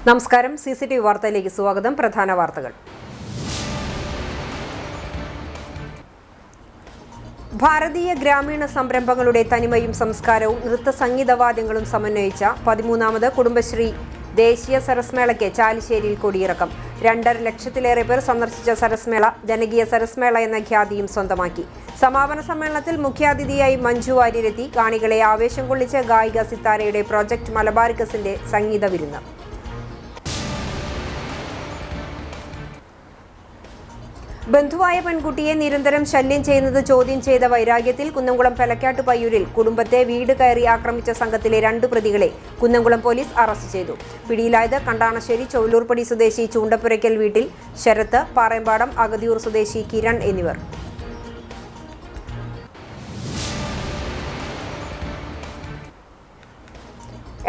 നമസ്കാരം. CCTV വാർത്തയിലേക്ക് സ്വാഗതം. പ്രധാന വാർത്തകൾ. ഭാരതീയ ഗ്രാമീണ സംരംഭങ്ങളുടെ തനിമയും സംസ്കാരവും നൃത്ത സംഗീതവാദ്യങ്ങളും സമന്വയിച്ച 13ാമത് കുടുംബശ്രീ ദേശീയ സരസ്മേളയ്ക്ക് ചാലിശ്ശേരിയിൽ കൊടിയിറക്കം. 2.5 ലക്ഷത്തിലേറെ പേർ സന്ദർശിച്ച സരസ്മേള ജനകീയ സരസ്മേള എന്ന ഖ്യാതിയും സ്വന്തമാക്കി. സമാപന സമ്മേളനത്തിൽ മുഖ്യാതിഥിയായി മഞ്ജു വാര്യരെത്തി കാണികളെ ആവേശം കൊള്ളിച്ച ഗായിക സിത്താരയുടെ പ്രോജക്ട് മലബാരിക്കസിന്റെ സംഗീത വിരുന്ന്. ബന്ധുവായ പെൺകുട്ടിയെ നിരന്തരം ശല്യം ചെയ്യുന്നത് ചോദ്യം ചെയ്ത വൈരാഗ്യത്തിൽ കുന്നംകുളം പെലക്കാട്ട് പയ്യൂരിൽ കുടുംബത്തെ വീട് കയറി ആക്രമിച്ച സംഘത്തിലെ 2 പ്രതികളെ കുന്നംകുളം പോലീസ് അറസ്റ്റ് ചെയ്തു. പിടിയിലായത് കണ്ടാണശ്ശേരി ചൊവ്വൂർപ്പടി സ്വദേശി ചൂണ്ടപ്പുരയ്ക്കൽ വീട്ടിൽ ശരത്ത്, പാറേമ്പാടം അഗതിയൂർ സ്വദേശി കിരൺ എന്നിവർ.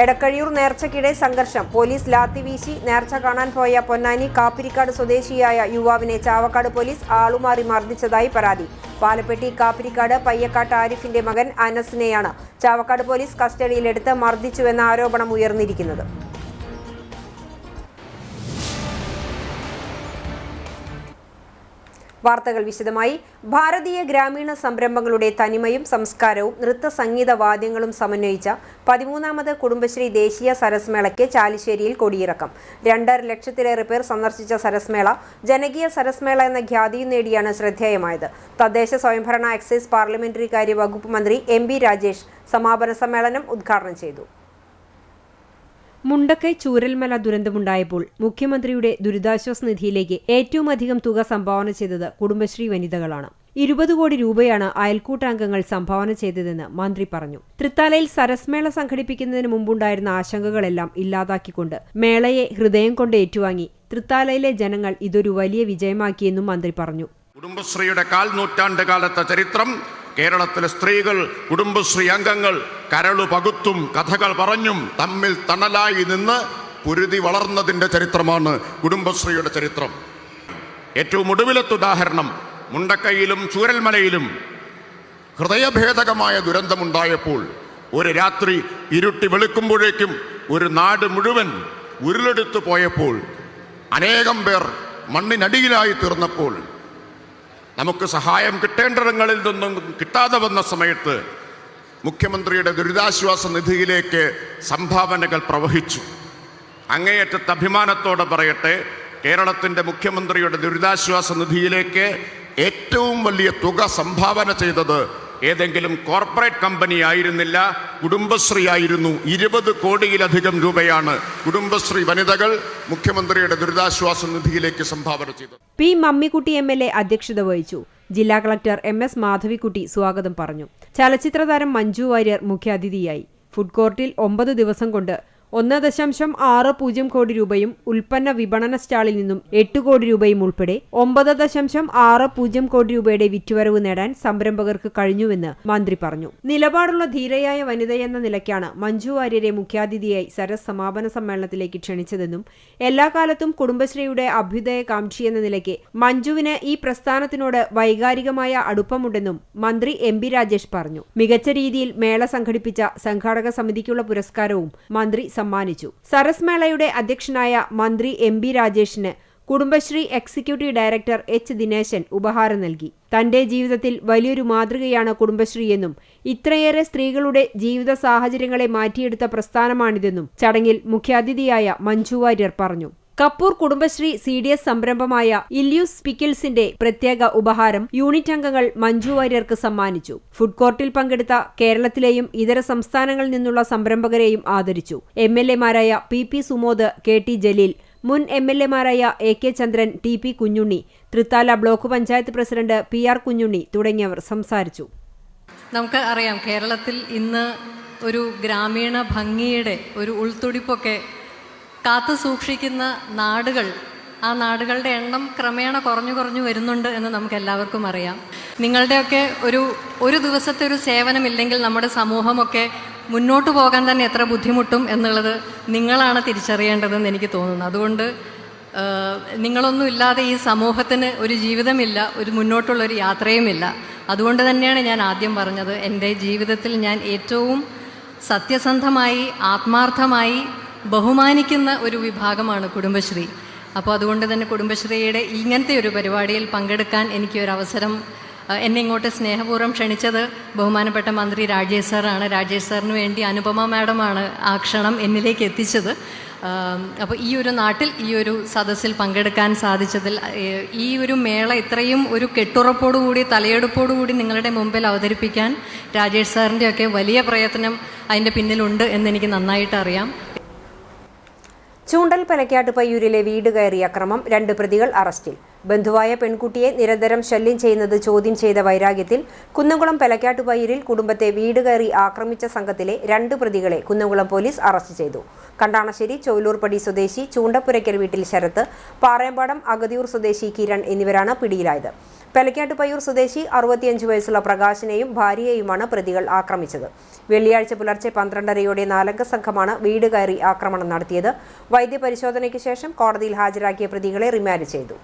എടക്കഴിയൂർ നേർച്ചയ്ക്കിടെ സംഘർഷം. പോലീസ് ലാത്തി വീശി നേർച്ച കാണാൻ പോയ പൊന്നാനി കാപ്പിരിക്കാട് സ്വദേശിയായ യുവാവിനെ ചാവക്കാട് പോലീസ് ആളുമാറി മർദ്ദിച്ചതായി പരാതി. പാലപ്പെട്ടി കാപ്പിരിക്കാട് പയ്യക്കാട്ട് ആരിഫിന്റെ മകൻ അനസിനെയാണ് ചാവക്കാട് പോലീസ് കസ്റ്റഡിയിലെടുത്ത് മർദ്ദിച്ചുവെന്ന ആരോപണം ഉയർന്നിരിക്കുന്നത്. വാർത്തകൾ വിശദമായി. ഭാരതീയ ഗ്രാമീണ സംരംഭങ്ങളുടെ തനിമയും സംസ്കാരവും നൃത്ത സംഗീത വാദ്യങ്ങളും സമന്വയിച്ച 13ാമത് കുടുംബശ്രീ ദേശീയ സരസ്മേളയ്ക്ക് ചാലിശ്ശേരിയിൽ കൊടിയിറക്കം. 2.5 ലക്ഷത്തിലേറെ പേർ സന്ദർശിച്ച സരസ്മേള ജനകീയ സരസ്മേള എന്ന ഖ്യാതിയും നേടിയാണ് ശ്രദ്ധേയമായത്. തദ്ദേശ സ്വയംഭരണ എക്സൈസ് പാർലമെന്ററി കാര്യ വകുപ്പ് മന്ത്രി MP രാജേഷ് സമാപന സമ്മേളനം ഉദ്ഘാടനം ചെയ്തു. മുണ്ടക്കൈ ചൂരൽമല ദുരന്തമുണ്ടായപ്പോൾ മുഖ്യമന്ത്രിയുടെ ദുരിതാശ്വാസ നിധിയിലേക്ക് ഏറ്റവുമധികം തുക സംഭാവന ചെയ്തത് കുടുംബശ്രീ വനിതകളാണ്. 20 കോടി രൂപയാണ് അയൽക്കൂട്ടാംഗങ്ങൾ സംഭാവന ചെയ്തതെന്ന് മന്ത്രി പറഞ്ഞു. തൃത്താലയിൽ സരസ്മേള സംഘടിപ്പിക്കുന്നതിന് മുമ്പുണ്ടായിരുന്ന ആശങ്കകളെല്ലാം ഇല്ലാതാക്കിക്കൊണ്ട് മേളയെ ഹൃദയം കൊണ്ട് ഏറ്റുവാങ്ങി തൃത്താലയിലെ ജനങ്ങൾ ഇതൊരു വലിയ വിജയമാക്കിയെന്നും മന്ത്രി പറഞ്ഞു. കുടുംബശ്രീയുടെ 1/4 നൂറ്റാണ്ട് കാലത്തെ ചരിത്രം, കേരളത്തിലെ സ്ത്രീകൾ, കുടുംബശ്രീ അംഗങ്ങൾ കരളു പകുത്തും കഥകൾ പറഞ്ഞും തമ്മിൽ തണലായി നിന്ന് പൊരുതി വളർന്നതിൻ്റെ ചരിത്രമാണ് കുടുംബശ്രീയുടെ ചരിത്രം. ഏറ്റവും ഒടുവിലത്തെ ഉദാഹരണം മുണ്ടക്കൈയിലും ചൂരൽമലയിലും ഹൃദയഭേദകമായ ദുരന്തമുണ്ടായപ്പോൾ ഒരു രാത്രി ഇരുട്ടി വെളുക്കുമ്പോഴേക്കും ഒരു നാട് മുഴുവൻ ഉരുളെടുത്തു പോയപ്പോൾ, അനേകം പേർ മണ്ണിനടിയിലായി തീർന്നപ്പോൾ, നമുക്ക് സഹായം കിട്ടേണ്ടിടങ്ങളിൽ നിന്നും കിട്ടാതെ വന്ന സമയത്ത് മുഖ്യമന്ത്രിയുടെ ദുരിതാശ്വാസ നിധിയിലേക്ക് സംഭാവനകൾ പ്രവഹിച്ചു. അങ്ങേയറ്റത്തെ അഭിമാനത്തോടെ പറയട്ടെ, കേരളത്തിൻ്റെ മുഖ്യമന്ത്രിയുടെ ദുരിതാശ്വാസ നിധിയിലേക്ക് ഏറ്റവും വലിയ തുക സംഭാവന ചെയ്തത് ഏതെങ്കിലും കോർപ്പറേറ്റ് കമ്പനി ആയിരുന്നില്ല, കുടുംബശ്രീ ആയിരുന്നു. 20 കോടിയിലധികം രൂപയാണ് കുടുംബശ്രീ വനിതകൾ മുഖ്യമന്ത്രിയുടെ ദുരിതാശ്വാസ നിധിയിലേക്ക് സംഭാവന ചെയ്തത്. P. മമ്മിക്കുട്ടി MLA അധ്യക്ഷത വഹിച്ചു. ജില്ലാ കളക്ടർ MS മാധവിക്കുട്ടി സ്വാഗതം പറഞ്ഞു. ചലച്ചിത്രതാരം മഞ്ജു വാര്യർ മുഖ്യാതിഥിയായി. ഫുഡ് കോർട്ടിൽ 9 ദിവസം കൊണ്ട് 1.60 കോടി രൂപയും ഉൽപ്പന്ന വിപണന സ്റ്റാളിൽ നിന്നും 8 കോടി രൂപയും ഉൾപ്പെടെ 9.60 കോടി രൂപയുടെ വിറ്റുവരവ് നേടാൻ സംരംഭകർക്ക് കഴിഞ്ഞുവെന്ന് മന്ത്രി പറഞ്ഞു. നിലപാടുള്ള ധീരയായ വനിതയെന്ന നിലയ്ക്കാണ് മഞ്ജു വാര്യരെ മുഖ്യാതിഥിയായി സരസ് സമാപന സമ്മേളനത്തിലേക്ക് ക്ഷണിച്ചതെന്നും എല്ലാ കാലത്തും കുടുംബശ്രീയുടെ അഭ്യുദയകാംക്ഷിയെന്ന നിലയ്ക്ക് മഞ്ജുവിന് ഈ പ്രസ്ഥാനത്തിനോട് വൈകാരികമായ അടുപ്പമുണ്ടെന്നും മന്ത്രി MP രാജേഷ് പറഞ്ഞു. മികച്ച രീതിയിൽ മേള സംഘടിപ്പിച്ച സംഘാടക സമിതിക്കുള്ള പുരസ്കാരവും മന്ത്രി സമ്മാനിച്ചു. സരസ്മേളയുടെ അധ്യക്ഷനായ മന്ത്രി MP രാജേഷിന് Kudumbashree executive director H. Dineshan ഉപഹാരം നൽകി. തന്റെ ജീവിതത്തിൽ വലിയൊരു മാതൃകയാണ് കുടുംബശ്രീയെന്നും ഇത്രയേറെ സ്ത്രീകളുടെ ജീവിത സാഹചര്യങ്ങളെ മാറ്റിയെടുത്ത പ്രസ്ഥാനമാണിതെന്നും ചടങ്ങിൽ മുഖ്യാതിഥിയായ മഞ്ജു വാര്യർ പറഞ്ഞു. കപ്പൂർ കുടുംബശ്രീ CDS സംരംഭമായ ഇല്യൂസ് പിക്കിൾസിന്റെ പ്രത്യേക ഉപഹാരം യൂണിറ്റ് അംഗങ്ങൾ മഞ്ജു വാര്യർക്ക് സമ്മാനിച്ചു. ഫുഡ് കോർട്ടിൽ പങ്കെടുത്ത കേരളത്തിലെയും ഇതര സംസ്ഥാനങ്ങളിൽ നിന്നുള്ള സംരംഭകരെയും ആദരിച്ചു. MLA മാരായ PP സുമോദ്, KT ജലീൽ, മുൻ MLA മാരായ AK ചന്ദ്രൻ, TP Kunjunni, Thrithala block panchayat president PR Kunjunni തുടങ്ങിയവർ സംസാരിച്ചു. നമുക്ക് അറിയാം, കേരളത്തിൽ ഇന്ന് ഒരു ഗ്രാമീണ ഭംഗിയുടെ ഒരു ഉൾത്തുടിപ്പൊക്കെ കാത്തു സൂക്ഷിക്കുന്ന നാടുകൾ, ആ നാടുകളുടെ എണ്ണം ക്രമേണ കുറഞ്ഞു വരുന്നുണ്ട് എന്ന് നമുക്ക് എല്ലാവർക്കും അറിയാം. നിങ്ങളുടെയൊക്കെ ഒരു ദിവസത്തെ ഒരു സേവനമില്ലെങ്കിൽ നമ്മുടെ സമൂഹമൊക്കെ മുന്നോട്ട് പോകാൻ തന്നെ എത്ര ബുദ്ധിമുട്ടും എന്നുള്ളത് നിങ്ങളാണ് തിരിച്ചറിയേണ്ടതെന്ന് എനിക്ക് തോന്നുന്നു. അതുകൊണ്ട് നിങ്ങളൊന്നും ഇല്ലാതെ ഈ സമൂഹത്തിന് ഒരു ജീവിതമില്ല, ഒരു മുന്നോട്ടുള്ളൊരു യാത്രയുമില്ല. അതുകൊണ്ട് തന്നെയാണ് ഞാൻ ആദ്യം പറഞ്ഞത്, എൻ്റെ ജീവിതത്തിൽ ഞാൻ ഏറ്റവും സത്യസന്ധമായി ആത്മാർത്ഥമായി ബഹുമാനിക്കുന്ന ഒരു വിഭാഗമാണ് കുടുംബശ്രീ. അപ്പോൾ അതുകൊണ്ട് തന്നെ കുടുംബശ്രീയുടെ ഇങ്ങനത്തെ ഒരു പരിപാടിയിൽ പങ്കെടുക്കാൻ എനിക്കൊരവസരം എന്നെ ഇങ്ങോട്ട് സ്നേഹപൂർവ്വം ക്ഷണിച്ചത് ബഹുമാനപ്പെട്ട മന്ത്രി രാജേഷ് സാറാണ്. രാജേഷ് സാറിന് വേണ്ടി അനുപമ മാഡമാണ് ആ ക്ഷണം എന്നിലേക്ക് എത്തിച്ചത്. അപ്പോൾ ഈ ഒരു നാട്ടിൽ ഈ ഒരു സദസ്സിൽ പങ്കെടുക്കാൻ സാധിച്ചതിൽ, ഈ ഒരു മേള ഇത്രയും ഒരു കെട്ടുറപ്പോടുകൂടി തലയെടുപ്പോടുകൂടി നിങ്ങളുടെ മുമ്പിൽ അവതരിപ്പിക്കാൻ രാജേഷ് സാറിൻ്റെയൊക്കെ വലിയ പ്രയത്നം അതിൻ്റെ പിന്നിലുണ്ട് എന്നെനിക്ക് നന്നായിട്ട് അറിയാം. ചൂണ്ടൽ പലക്കാട്ട് പയ്യൂരിലെ വീട് കയറിയ അക്രമം 2 പ്രതികൾ അറസ്റ്റിൽ. ബന്ധുവായ പെൺകുട്ടിയെ നിരന്തരം ശല്യം ചെയ്യുന്നത് ചോദ്യം ചെയ്ത വൈരാഗ്യത്തിൽ കുന്നംകുളം പലക്കാട്ട് പയ്യൂരിൽ കുടുംബത്തെ വീട് കയറി ആക്രമിച്ച സംഘത്തിലെ 2 പ്രതികളെ കുന്നംകുളം പോലീസ് അറസ്റ്റ് ചെയ്തു. കണ്ടാണശ്ശേരി ചോലൂർപ്പടി സ്വദേശി ചൂണ്ടപ്പുരയ്ക്കൽ വീട്ടിൽ ശരത്ത്, പാറയമ്പാടം അഗതിയൂർ സ്വദേശി കിരൺ എന്നിവരാണ് പിടിയിലായത്. പലക്കാട്ട് പയ്യൂർ സ്വദേശി 65 വയസ്സുള്ള പ്രകാശിനെയും ഭാര്യയെയുമാണ് പ്രതികൾ ആക്രമിച്ചത്. വെള്ളിയാഴ്ച പുലർച്ചെ 12:30 4 സംഘമാണ് വീട് കയറി ആക്രമണം നടത്തിയത്. വൈദ്യപരിശോധനയ്ക്ക് ശേഷം കോടതിയിൽ ഹാജരാക്കിയ പ്രതികളെ റിമാൻഡ് ചെയ്തു.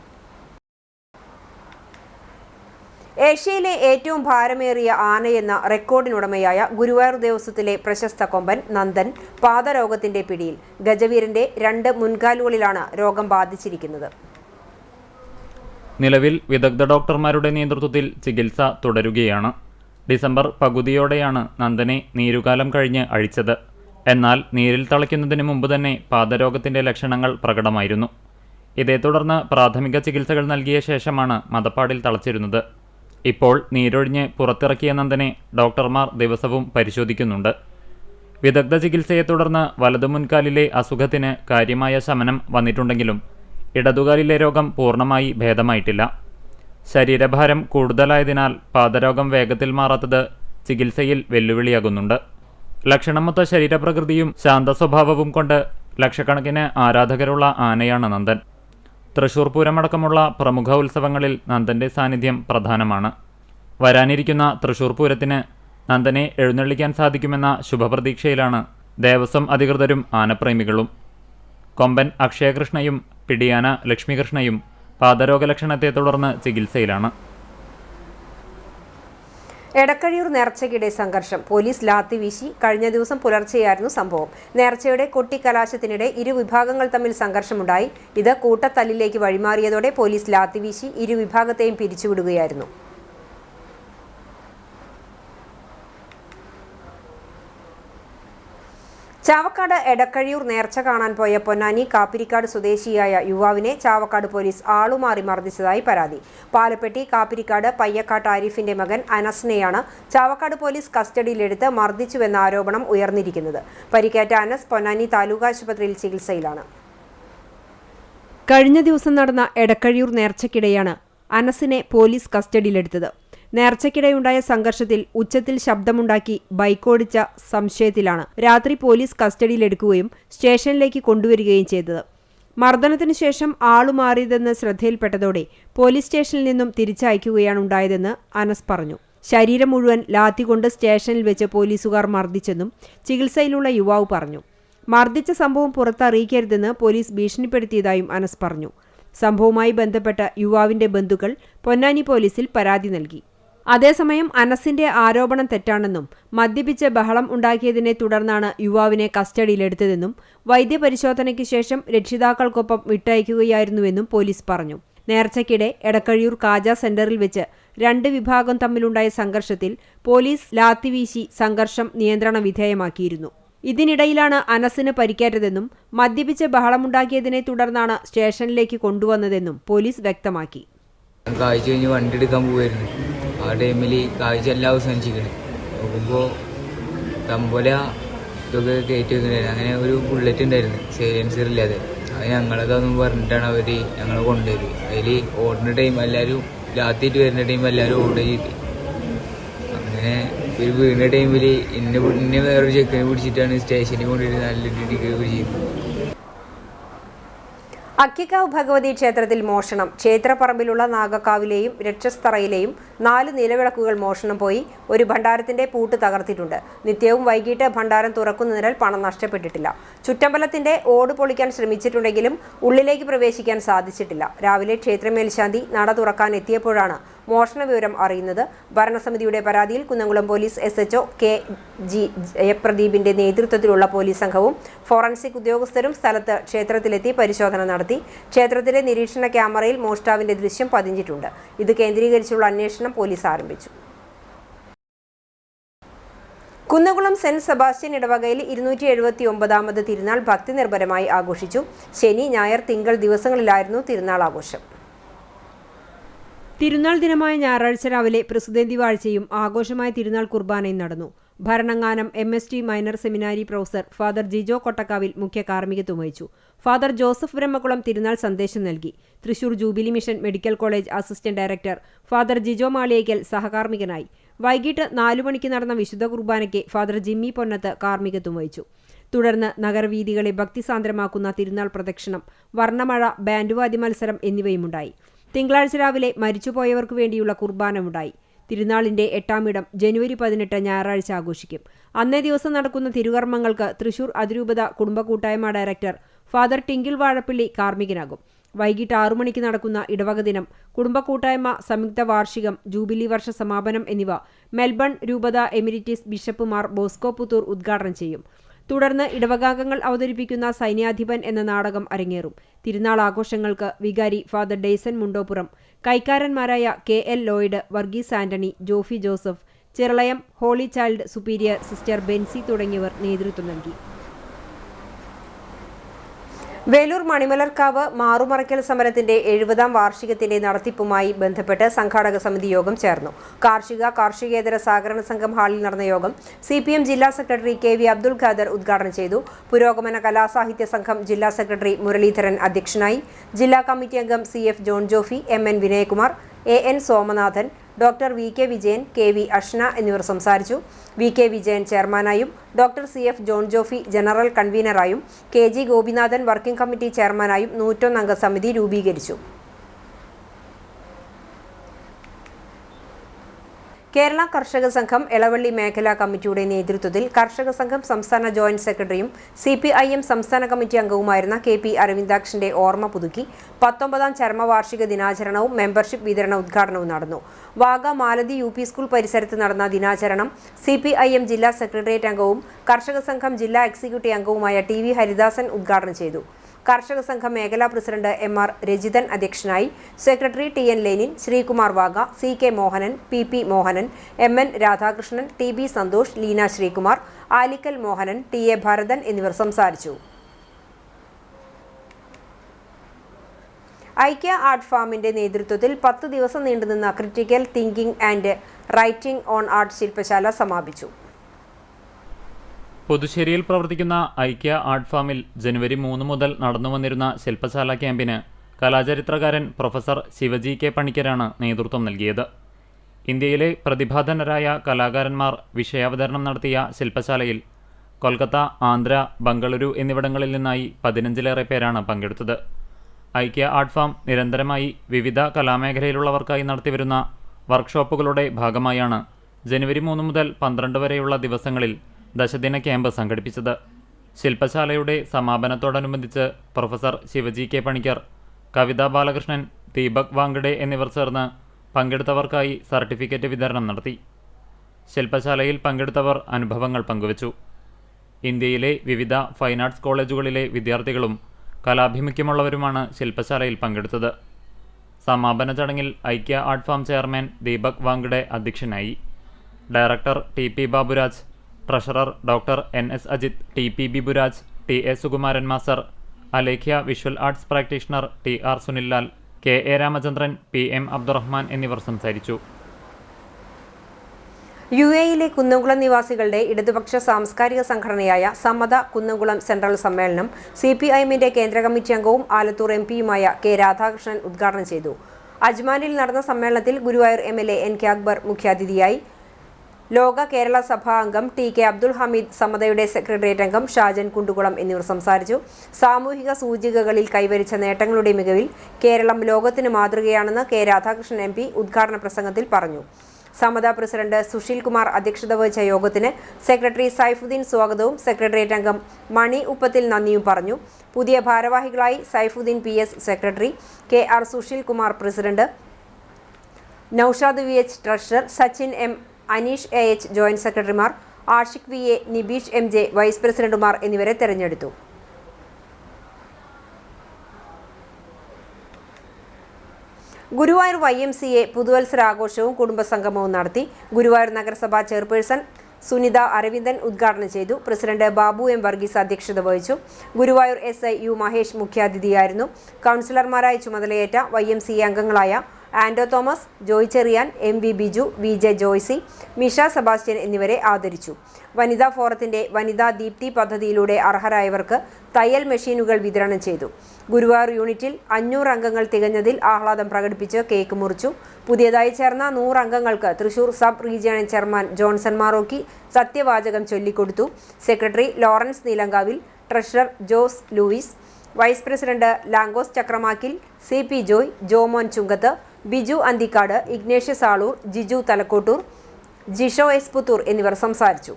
ഏഷ്യയിലെ ഏറ്റവും ഭാരമേറിയ ആനയെന്ന റെക്കോർഡിനുടമയായ ഗുരുവായൂർ ദേവസ്വത്തിലെ പ്രശസ്ത കൊമ്പൻ നന്ദൻ പാദരോഗത്തിന്റെ പിടിയിൽ. ഗജവീരന്റെ 2 മുൻകാലുകളിലാണ് രോഗം ബാധിച്ചിരിക്കുന്നത്. നിലവിൽ വിദഗ്ധ ഡോക്ടർമാരുടെ നേതൃത്വത്തിൽ ചികിത്സ തുടരുകയാണ്. ഡിസംബർ പകുതിയോടെയാണ് നന്ദനെ നീരുകാലം കഴിഞ്ഞ് അഴിച്ചത്. എന്നാൽ നീരിൽ തളയ്ക്കുന്നതിന് മുമ്പ് തന്നെ പാദരോഗത്തിന്റെ ലക്ഷണങ്ങൾ പ്രകടമായിരുന്നു. ഇതേ തുടർന്ന് പ്രാഥമിക ചികിത്സകൾ നൽകിയ ശേഷമാണ് മദപ്പാടിൽ തളച്ചിരുന്നത്. ഇപ്പോൾ നീരൊഴിഞ്ഞ് പുറത്തിറക്കിയ നന്ദനെ ഡോക്ടർമാർ ദിവസവും പരിശോധിക്കുന്നുണ്ട്. വിദഗ്ധ ചികിത്സയെ തുടർന്ന് വലതു മുൻകാലിലെ അസുഖത്തിന് കാര്യമായ ശമനം വന്നിട്ടുണ്ടെങ്കിലും ഇടതുകാലിലെ രോഗം പൂർണ്ണമായി ഭേദമായിട്ടില്ല. ശരീരഭാരം കൂടുതലായതിനാൽ പാദരോഗം വേഗത്തിൽ മാറാത്തത് ചികിത്സയിൽ വെല്ലുവിളിയാകുന്നുണ്ട്. ലക്ഷണമൊത്ത ശരീരപ്രകൃതിയും ശാന്ത സ്വഭാവവും കൊണ്ട് ലക്ഷക്കണക്കിന് ആരാധകരുള്ള ആനയാണ് നന്ദൻ. തൃശൂർ പൂരമടക്കമുള്ള പ്രമുഖ ഉത്സവങ്ങളിൽ നന്ദൻ്റെ സാന്നിധ്യം പ്രധാനമാണ്. വരാനിരിക്കുന്ന തൃശൂർ പൂരത്തിന് നന്ദനെ എഴുന്നള്ളിക്കാൻ സാധിക്കുമെന്ന ശുഭപ്രതീക്ഷയിലാണ് ദേവസ്വം അധികൃതരും ആനപ്രേമികളും. കൊമ്പൻ അക്ഷയകൃഷ്ണയും പിടിയാന ലക്ഷ്മികൃഷ്ണയും പാദരോഗലക്ഷണത്തെ തുടർന്ന് ചികിത്സയിലാണ്. എടക്കഴിയൂർ നേർച്ചയ്ക്കിടെ സംഘർഷം, പോലീസ് ലാത്തി വീശി. കഴിഞ്ഞ ദിവസം പുലർച്ചെയായിരുന്നു സംഭവം. നേർച്ചയുടെ കൊട്ടിക്കലാശത്തിനിടെ 2 വിഭാഗങ്ങൾ തമ്മിൽ സംഘർഷമുണ്ടായി. ഇത് കൂട്ടത്തല്ലിലേക്ക് വഴിമാറിയതോടെ പോലീസ് ലാത്തി വീശി 2 വിഭാഗത്തെയും പിരിച്ചുവിടുകയായിരുന്നു. ചാവക്കാട് എടക്കഴിയൂർ നേർച്ച കാണാൻ പോയ പൊന്നാനി കാപ്പിരിക്കാട് സ്വദേശിയായ യുവാവിനെ ചാവക്കാട് പോലീസ് ആളുമാറി മർദ്ദിച്ചതായി പരാതി. പാലപ്പെട്ടി കാപ്പിരിക്കാട് പയ്യക്കാട്ട് ആരിഫിന്റെ മകൻ അനസിനെയാണ് ചാവക്കാട് പോലീസ് കസ്റ്റഡിയിലെടുത്ത് മർദ്ദിച്ചുവെന്ന ആരോപണം ഉയർന്നിരിക്കുന്നത്. പരിക്കേറ്റ അനസ് പൊന്നാനി താലൂക്ക് ആശുപത്രിയിൽ ചികിത്സയിലാണ്. കഴിഞ്ഞ ദിവസം നടന്ന എടക്കഴിയൂർ നേർച്ചയ്ക്കിടെയാണ് അനസിനെ പോലീസ് കസ്റ്റഡിയിലെടുത്തത്. നേർച്ചയ്ക്കിടെയുണ്ടായ സംഘർഷത്തിൽ ഉച്ചത്തിൽ ശബ്ദമുണ്ടാക്കി ബൈക്കോടിച്ച സംശയത്തിലാണ് രാത്രി പോലീസ് കസ്റ്റഡിയിലെടുക്കുകയും സ്റ്റേഷനിലേക്ക് കൊണ്ടുവരികയും ചെയ്തത്. മർദ്ദനത്തിനു ശേഷം ആളുമാറിയതെന്ന് ശ്രദ്ധയിൽപ്പെട്ടതോടെ പോലീസ് സ്റ്റേഷനിൽ നിന്നും തിരിച്ചയക്കുകയാണ് ഉണ്ടായതെന്ന് അനസ് പറഞ്ഞു. ശരീരം മുഴുവൻ ലാത്തികൊണ്ട് സ്റ്റേഷനിൽ വെച്ച് പോലീസുകാർ മർദ്ദിച്ചെന്നും ചികിത്സയിലുള്ള യുവാവ് പറഞ്ഞു. മർദ്ദിച്ച സംഭവം പുറത്തറിയിക്കരുതെന്ന് പോലീസ് ഭീഷണിപ്പെടുത്തിയതായും അനസ് പറഞ്ഞു. സംഭവവുമായി ബന്ധപ്പെട്ട യുവാവിന്റെ ബന്ധുക്കൾ പൊന്നാനി പോലീസിൽ പരാതി നൽകി. അതേസമയം അനസിന്റെ ആരോപണം തെറ്റാണെന്നും മദ്യപിച്ച് ബഹളം ഉണ്ടാക്കിയതിനെ തുടർന്നാണ് യുവാവിനെ കസ്റ്റഡിയിലെടുത്തതെന്നും വൈദ്യപരിശോധനയ്ക്ക് ശേഷം രക്ഷിതാക്കൾക്കൊപ്പം വിട്ടയക്കുകയായിരുന്നുവെന്നും പോലീസ് പറഞ്ഞു. നേർച്ചയ്ക്കിടെ എടക്കഴിയൂർ കാജ സെന്ററിൽ വെച്ച് 2 വിഭാഗം തമ്മിലുണ്ടായ സംഘർഷത്തിൽ പോലീസ് ലാത്തിവീശി സംഘർഷം നിയന്ത്രണ വിധേയമാക്കിയിരുന്നു. ഇതിനിടയിലാണ് അനസിന് പരിക്കേറ്റതെന്നും മദ്യപിച്ച് ബഹളമുണ്ടാക്കിയതിനെ തുടർന്നാണ് സ്റ്റേഷനിലേക്ക് കൊണ്ടുവന്നതെന്നും പോലീസ് വ്യക്തമാക്കി. കാഴ്ച കഴിഞ്ഞ് വണ്ടി എടുക്കാൻ പോകുമായിരുന്നു. ആ ടൈമിൽ കാഴ്ച എല്ലാം അവസാനിച്ചിരിക്കണേ നോക്കുമ്പോൾ തമ്പോല ഇതൊക്കെ കയറ്റി വെക്കണായിരുന്നു. അങ്ങനെ ഒരു ബുള്ളറ്റ് ഉണ്ടായിരുന്നു സൈലൻസർ ഇല്ലാതെ. അത് ഞങ്ങളതൊന്നും പറഞ്ഞിട്ടാണ് അവർ ഞങ്ങളെ കൊണ്ടുവരും. അതിൽ ഓടുന്ന ടൈം എല്ലാവരും രാത്രിയിട്ട് വരുന്ന ടൈം എല്ലാവരും ഓടുക ചെയ്ത്. അങ്ങനെ ഒരു വീണ ടൈമിൽ ഇന്നെ വേറൊരു ചെക്കനെ പിടിച്ചിട്ടാണ് സ്റ്റേഷനിൽ കൊണ്ടുവരുന്നത്. നല്ല ഡിഗ്രി ചെയ്തു. അക്കിക്കാവ് ഭഗവതി ക്ഷേത്രത്തിൽ മോഷണം. ക്ഷേത്രപ്പറമ്പിലുള്ള നാഗക്കാവിലെയും രക്ഷസ്ഥറയിലെയും 4 നിലവിളക്കുകൾ മോഷണം പോയി. ഒരു ഭണ്ഡാരത്തിന്റെ പൂട്ട് തകർത്തിട്ടുണ്ട്. നിത്യവും വൈകിട്ട് ഭണ്ഡാരം തുറക്കുന്നതിനാൽ പണം നഷ്ടപ്പെട്ടിട്ടില്ല. ചുറ്റമ്പലത്തിന്റെ ഓട് പൊളിക്കാൻ ശ്രമിച്ചിട്ടുണ്ടെങ്കിലും ഉള്ളിലേക്ക് പ്രവേശിക്കാൻ സാധിച്ചിട്ടില്ല. രാവിലെ ക്ഷേത്രമേൽശാന്തി നട തുറക്കാൻ എത്തിയപ്പോഴാണ് മോഷണ വിവരം അറിയുന്നത്. ഭരണസമിതിയുടെ പരാതിയിൽ കുന്നംകുളം പോലീസ് SHO KG ജയപ്രദീപിന്റെ നേതൃത്വത്തിലുള്ള പോലീസ് സംഘവും ഫോറൻസിക് ഉദ്യോഗസ്ഥരും സ്ഥലത്ത് ക്ഷേത്രത്തിലെത്തി പരിശോധന നടത്തി. ക്ഷേത്രത്തിലെ നിരീക്ഷണ ക്യാമറയിൽ മോഷ്ടാവിന്റെ ദൃശ്യം പതിഞ്ഞിട്ടുണ്ട്. ഇത് കേന്ദ്രീകരിച്ചുള്ള അന്വേഷണം പോലീസ് ആരംഭിച്ചു. കുന്നംകുളം സെന്റ് സെബാസ്റ്റ്യൻ ഇടവകയിൽ 279ാമത് തിരുനാൾ ഭക്തി നിർഭരമായി ആഘോഷിച്ചു. ശനി, ഞായർ, തിങ്കൾ ദിവസങ്ങളിലായിരുന്നു തിരുനാൾ ആഘോഷം. തിരുനാൾ ദിനമായ ഞായറാഴ്ച രാവിലെ പ്രസുതേന്തി വാഴ്ചയും ആഘോഷമായ തിരുനാൾ കുർബാനയും നടന്നു. Bharananganam MST minor seminary professor father Jijo Kottakkavil മുഖ്യ കാർമ്മികത്വം വഹിച്ചു. ഫാദർ ജോസഫ് ബ്രഹ്മകുളം തിരുനാൾ സന്ദേശം നൽകി. Thrissur jubilee mission medical college assistant director father Jijo Maliyekkal സഹകാർമ്മികനായി. വൈകിട്ട് 4 മണിക്ക് നടന്ന വിശുദ്ധ കുർബാനയ്ക്ക് ഫാദർ ജിമ്മി പൊന്നത്ത് കാർമ്മികത്വം വഹിച്ചു. തുടർന്ന് നഗരവീഥികളെ ഭക്തിസാന്ദ്രമാക്കുന്ന തിരുനാൾ പ്രദക്ഷിണം, വർണ്ണമഴ, ബാൻഡുവാദ്യ മത്സരം എന്നിവയുമുണ്ടായി. തിങ്കളാഴ്ച രാവിലെ മരിച്ചുപോയവർക്കു വേണ്ടിയുള്ള കുർബാനമുണ്ടായി. തിരുനാളിന്റെ 8ാം ഇടം ജനുവരി 18 ഞായറാഴ്ച ആഘോഷിക്കും. അന്നേ ദിവസം നടക്കുന്ന തിരുകർമ്മങ്ങൾക്ക് തൃശൂർ അതിരൂപത കുടുംബ കൂട്ടായ്മ ഡയറക്ടർ ഫാദർ ടിങ്കിൾ വാഴപ്പള്ളി കാർമ്മികനാകും. വൈകിട്ട് 6 മണിക്ക് നടക്കുന്ന ഇടവക ദിനം, കുടുംബ കൂട്ടായ്മ സംയുക്ത വാർഷികം, ജൂബിലി വർഷ സമാപനം എന്നിവ മെൽബൺ രൂപത എമിരിറ്റിസ് ബിഷപ്പ് മാർ ബോസ്കോ പുത്തൂർ ഉദ്ഘാടനം ചെയ്യും. തുടർന്ന് ഇടവകാംഗങ്ങൾ അവതരിപ്പിക്കുന്ന സൈന്യാധിപൻ എന്ന നാടകം അരങ്ങേറും. തിരുനാൾ ആഘോഷങ്ങൾക്ക് വികാരി ഫാദർ ഡെയ്സൺ മുണ്ടോപ്പുറം, കൈക്കാരന്മാരായ KL Lloyd, Varghese Antony, Jofi Joseph, Chiralayam holy child superior sister Benzy തുടങ്ങിയവർ നേതൃത്വം നൽകി. വേലൂർ മണിമലർക്കാവ് മാറുമറയ്ക്കൽ സമരത്തിന്റെ 70ാം വാർഷികത്തിന്റെ നടത്തിപ്പുമായി ബന്ധപ്പെട്ട് സംഘാടക സമിതി യോഗം ചേർന്നു. കാർഷികേതര സഹകരണ സംഘം ഹാളിൽ നടന്ന യോഗം CPM ജില്ലാ സെക്രട്ടറി KV അബ്ദുൽ ഖാദർ ഉദ്ഘാടനം ചെയ്തു. പുരോഗമന കലാസാഹിത്യ സംഘം ജില്ലാ സെക്രട്ടറി മുരളീധരൻ അധ്യക്ഷനായി. ജില്ലാ കമ്മിറ്റി അംഗം CF John Jofi, MN Vinayakumar, AN Somanathan, doctor VK Vijayan, KV Ashna എന്നിവർ സംസാരിച്ചു. VK വിജയൻ ചെയർമാനായും doctor CF John Jofi general കൺവീനറായും KG ഗോപിനാഥൻ വർക്കിംഗ് കമ്മിറ്റി ചെയർമാനായും 101 അംഗ സമിതി രൂപീകരിച്ചു. കേരള കർഷക സംഘം എളവള്ളി മേഖലാ കമ്മിറ്റിയുടെ നേതൃത്വത്തിൽ കർഷക സംഘം സംസ്ഥാന ജോയിന്റ് സെക്രട്ടറിയും CPIM സംസ്ഥാന കമ്മിറ്റി അംഗവുമായിരുന്ന KP അരവിന്ദാക്ഷന്റെ ഓർമ്മ പുതുക്കി 19ാം ചരമവാർഷിക ദിനാചരണവും മെമ്പർഷിപ്പ് വിതരണ ഉദ്ഘാടനവും നടന്നു. വാഗ മാലതി UP സ്കൂൾ പരിസരത്ത് നടന്ന ദിനാചരണം CPIM ജില്ലാ സെക്രട്ടേറിയറ്റ് അംഗവും കർഷക സംഘം ജില്ലാ എക്സിക്യൂട്ടീവ് അംഗവുമായ TV ഹരിദാസൻ ഉദ്ഘാടനം ചെയ്തു. കർഷക സംഘം മേഖലാ പ്രസിഡന്റ് MR രജിതൻ അധ്യക്ഷനായി. Secretary TN Lenin, Sreekumar Vaga, CK Mohanan, PP Mohanan, MN Radhakrishnan, TB Santhosh, Leena Sreekumar, Alikkal Mohanan, TA Bharathan എന്നിവർ സംസാരിച്ചു. ഐക്യ ആർട്ട് ഫാമിന്റെ നേതൃത്വത്തിൽ 10 ദിവസം നീണ്ടുനിന്ന critical thinking and writing on art ശില്പശാല സമാപിച്ചു. പുതുശ്ശേരിയിൽ പ്രവർത്തിക്കുന്ന ഐക്യ ആർട്ട് ഫാമിൽ ജനുവരി 3 മുതൽ നടന്നുവന്നിരുന്ന ശില്പശാല ക്യാമ്പിന് കലാചരിത്രകാരൻ പ്രൊഫസർ ശിവജി K പണിക്കരാണ് നേതൃത്വം നൽകിയത്. ഇന്ത്യയിലെ പ്രതിഭാധനരായ കലാകാരന്മാർ വിഷയാവതരണം നടത്തിയ ശില്പശാലയിൽ കൊൽക്കത്ത, ആന്ധ്ര, ബംഗളൂരു എന്നിവിടങ്ങളിൽ നിന്നായി 15ലേറെ പേരാണ് പങ്കെടുത്തത്. ഐക്യ ആർട്ട് ഫാം നിരന്തരമായി വിവിധ കലാമേഖലയിലുള്ളവർക്കായി നടത്തിവരുന്ന വർക്ക്ഷോപ്പുകളുടെ ഭാഗമായാണ് ജനുവരി 3 മുതൽ 12 വരെയുള്ള ദിവസങ്ങളിൽ ദശദിന ക്യാമ്പ് സംഘടിപ്പിച്ചത്. ശില്പശാലയുടെ സമാപനത്തോടനുബന്ധിച്ച് പ്രൊഫസർ ശിവജി K പണിക്കർ, കവിത ബാലകൃഷ്ണൻ, ദീപക് വാങ്കഡെ എന്നിവർ ചേർന്ന് പങ്കെടുത്തവർക്കായി സർട്ടിഫിക്കറ്റ് വിതരണം നടത്തി. ശില്പശാലയിൽ പങ്കെടുത്തവർ അനുഭവങ്ങൾ പങ്കുവച്ചു. ഇന്ത്യയിലെ വിവിധ ഫൈൻ ആർട്സ് കോളേജുകളിലെ വിദ്യാർത്ഥികളും കലാഭിമുഖ്യമുള്ളവരുമാണ് ശില്പശാലയിൽ പങ്കെടുത്തത്. സമാപന ചടങ്ങിൽ ഐക്യ art farm chairman Deepak Wankhede അധ്യക്ഷനായി. Director TP Baburaj, treasurer doctor NS Ajith, TP Biburaj, TA Sukumaran master, Alekhya visual arts practitioner TR Sunillal, KA Ramachandran, PM Abdurahman എന്നിവർ സംസാരിച്ചു. UAE-യിലെ കുന്നംകുളം നിവാസികളുടെ ഇടതുപക്ഷ സാംസ്കാരിക സംഘടനയായ സമത കുന്നംകുളം സെൻട്രൽ സമ്മേളനം CPIM-ന്റെ കേന്ദ്ര കമ്മിറ്റി അംഗവും ആലത്തൂർ MP-യുമായ K രാധാകൃഷ്ണൻ ഉദ്ഘാടനം ചെയ്തു. അജ്മാനിൽ നടന്ന സമ്മേളനത്തിൽ ഗുരുവായൂർ MLA NK അക്ബർ മുഖ്യാതിഥിയായി. ലോക കേരള സഭാ അംഗം TK അബ്ദുൽ ഹമീദ്, സമതയുടെ സെക്രട്ടേറിയറ്റ് അംഗം ഷാജൻ കുണ്ടുകുളം എന്നിവർ സംസാരിച്ചു. സാമൂഹിക സൂചികകളിൽ കൈവരിച്ച നേട്ടങ്ങളുടെ മികവിൽ കേരളം ലോകത്തിന് മാതൃകയാണെന്ന് K രാധാകൃഷ്ണൻ MP ഉദ്ഘാടന പ്രസംഗത്തിൽ പറഞ്ഞു. സമത പ്രസിഡന്റ് സുശീൽ കുമാർ അധ്യക്ഷത വഹിച്ച യോഗത്തിന് സെക്രട്ടറി സൈഫുദ്ദീൻ സ്വാഗതവും സെക്രട്ടേറിയറ്റ് അംഗം മണി ഉപ്പത്തിൽ നന്ദിയും പറഞ്ഞു. പുതിയ ഭാരവാഹികളായി Saifuddin PS secretary, KR Susheel Kumar president, Noushad VH treasurer, Sachin M, Aneesh AH joint സെക്രട്ടറിമാർ, Ashiq VA, Nibeesh MJ vice പ്രസിഡന്റുമാർ എന്നിവരെ തെരഞ്ഞെടുത്തു. ഗുരുവായൂർ YMCA പുതുവത്സരാഘോഷവും കുടുംബസംഗമവും നടത്തി. ഗുരുവായൂർ നഗരസഭാ ചെയർപേഴ്സൺ സുനിത അരവിന്ദൻ ഉദ്ഘാടനം ചെയ്തു. പ്രസിഡന്റ് ബാബു M വർഗീസ് അധ്യക്ഷത വഹിച്ചു. Guruvayur SI U Mahesh മുഖ്യാതിഥിയായിരുന്നു. കൗൺസിലർമാരായി ചുമതലയേറ്റ YMCA അംഗങ്ങളായ Ando Thomas, Joy Cherian, MV Biju, VJ Joycy, Misha Sebastian എന്നിവരെ ആദരിച്ചു. വനിതാ ഫോറത്തിന്റെ വനിതാ ദീപ്തി പദ്ധതിയിലൂടെ അർഹരായവർക്ക് തയ്യൽ മെഷീനുകൾ വിതരണം ചെയ്തു. ഗുരുവായൂർ യൂണിറ്റിൽ 500 അംഗങ്ങൾ തികഞ്ഞതിൽ ആഹ്ലാദം പ്രകടിപ്പിച്ച് കേക്ക് മുറിച്ചു. പുതിയതായി ചേർന്ന 100 അംഗങ്ങൾക്ക് Thrissur sub regional chairman Johnson Marokki സത്യവാചകം ചൊല്ലിക്കൊടുത്തു. Secretary Lawrence Neelankavil, treasurer Jose Louis, vice president Lankos Chakramakkil, CP Joy, Jomon Chunkath, Biju Anthikad, Ignatius Aloor, Jiju Thalakkottur, Jisho S Puthur എന്നിവർ സംസാരിച്ചു.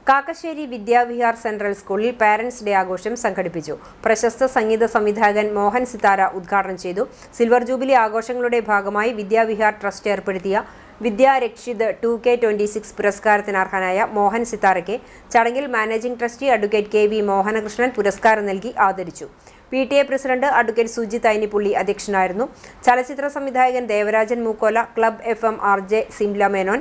കാക്കശ്ശേരി വിദ്യാവിഹാർ സെൻട്രൽ സ്കൂളിൽ പാരന്റ്സ് ഡേ ആഘോഷം സംഘടിപ്പിച്ചു. പ്രശസ്ത സംഗീത സംവിധായകൻ മോഹൻ സിതാര ഉദ്ഘാടനം ചെയ്തു. സിൽവർ ജൂബിലി ആഘോഷങ്ങളുടെ ഭാഗമായി വിദ്യാവിഹാർ ട്രസ്റ്റ് ഏർപ്പെടുത്തിയ വിദ്യാരക്ഷിത് 2K26 പുരസ്കാരത്തിന് അർഹനായ മോഹൻ സിതാരയ്ക്ക് ചടങ്ങിൽ managing trustee advocate KV Mohanakrishnan പുരസ്കാരം നൽകി ആദരിച്ചു. PTA president advocate Sujith Ainippully അധ്യക്ഷനായിരുന്നു. ചലച്ചിത്ര സംവിധായകൻ Devarajan Mookkola, club FM RJ Simla Menon,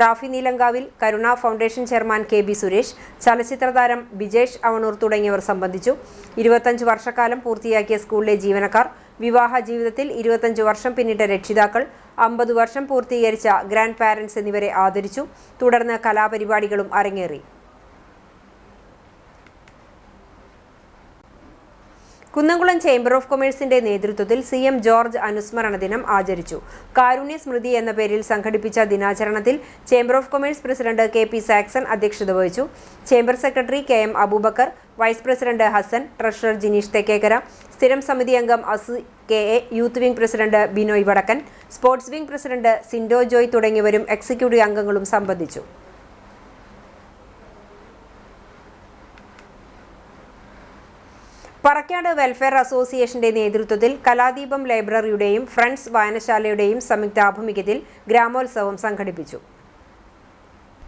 Rafi Neelankavil, Karuna foundation chairman KB Suresh, ചലച്ചിത്ര താരം ബിജേഷ് അവണൂർ തുടങ്ങിയവർ സംബന്ധിച്ചു. 25 വർഷക്കാലം പൂർത്തിയാക്കിയ സ്കൂളിലെ ജീവനക്കാർ, വിവാഹ ജീവിതത്തിൽ 25 വർഷം പിന്നിട്ട രക്ഷിതാക്കൾ, 50 വർഷം പൂർത്തീകരിച്ച ഗ്രാൻഡ് പാരന്റ്സ് എന്നിവരെ ആദരിച്ചു. തുടർന്ന് കലാപരിപാടികളും അരങ്ങേറി. കുന്നംകുളം ചേംബർ ഓഫ് കൊമേഴ്സിന്റെ നേതൃത്വത്തിൽ CM ജോർജ് അനുസ്മരണ ദിനം ആചരിച്ചു. കാരുണ്യ സ്മൃതി എന്ന പേരിൽ സംഘടിപ്പിച്ച ദിനാചരണത്തിൽ chamber of commerce president KP Saxon അധ്യക്ഷത വഹിച്ചു. Chamber secretary KM Aboobacker, vice president Hassan, treasurer Jineesh Thekkekara, സ്ഥിരം സമിതി അംഗം Asu KA, youth wing president Binoy Vadakkan, sports wing president Sindo Joy തുടങ്ങിയവരും എക്സിക്യൂട്ടീവ് അംഗങ്ങളും സംബന്ധിച്ചു. പറക്കാട് വെൽഫെയർ അസോസിയേഷന്റെ നേതൃത്വത്തിൽ കലാദീപം ലൈബ്രറിയുടെയും ഫ്രണ്ട്സ് വായനശാലയുടെയും സംയുക്താഭിമുഖ്യത്തിൽ ഗ്രാമോത്സവം സംഘടിപ്പിച്ചു.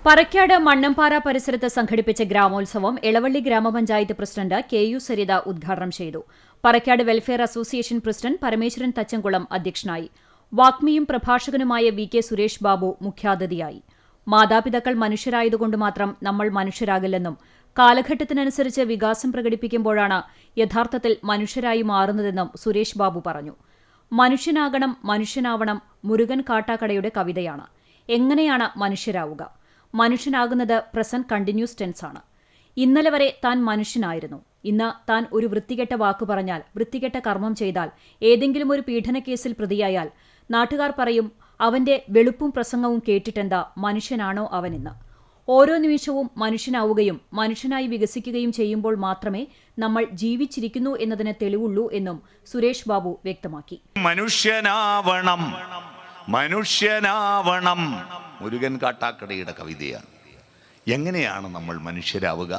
പറക്കാട് മണ്ണമ്പാറ പരിസരത്ത് സംഘടിപ്പിച്ച ഗ്രാമോത്സവം എളവള്ളി ഗ്രാമപഞ്ചായത്ത് പ്രസിഡന്റ് KU സരിത ഉദ്ഘാടനം ചെയ്തു. Parakkad welfare association president Parameswaran Thachamkulam അധ്യക്ഷനായി. വാഗ്മിയും പ്രഭാഷകനുമായ VK സുരേഷ് ബാബു മുഖ്യാതിഥിയായി. മാതാപിതാക്കൾ മനുഷ്യരായതുകൊണ്ട് മാത്രം നമ്മൾ മനുഷ്യരാകില്ലെന്നും കാലഘട്ടത്തിനനുസരിച്ച് വികാസം പ്രകടിപ്പിക്കുമ്പോഴാണ് യഥാർത്ഥത്തിൽ മനുഷ്യരായി മാറുന്നതെന്നും സുരേഷ് ബാബു പറഞ്ഞു. മനുഷ്യനാകണം, മനുഷ്യനാവണം മുരുകൻ കാട്ടാക്കടയുടെ കവിതയാണ്. എങ്ങനെയാണ് മനുഷ്യരാവുക? മനുഷ്യനാകുന്നത് പ്രസന്റ് കണ്ടിന്യൂസ് ടെൻസാണ്. ഇന്നലെ വരെ താൻ മനുഷ്യനായിരുന്നു. ഇന്ന് താൻ ഒരു വൃത്തികെട്ട വാക്ക് പറഞ്ഞാൽ, വൃത്തികെട്ട കർമ്മം ചെയ്താൽ, ഏതെങ്കിലും ഒരു പീഡനക്കേസിൽ പ്രതിയായാൽ നാട്ടുകാർ പറയും, അവന്റെ വെളുപ്പും പ്രസംഗവും കേട്ടിട്ടെന്താ, മനുഷ്യനാണോ അവനെന്ന്. ഓരോ നിമിഷവും മനുഷ്യനാവുകയും മനുഷ്യനായി വികസിക്കുകയും ചെയ്യുമ്പോൾ മാത്രമേ നമ്മൾ ജീവിച്ചിരിക്കുന്നു എന്നതിന് തെളിവുള്ളൂ എന്നും സുരേഷ് ബാബു വ്യക്തമാക്കി. മനുഷ്യനാവണം, മനുഷ്യനാവണം മുരുകൻ കാട്ടാക്കടയുടെ കവിതയാണ്. എങ്ങനെയാണ് നമ്മൾ മനുഷ്യരാവുക?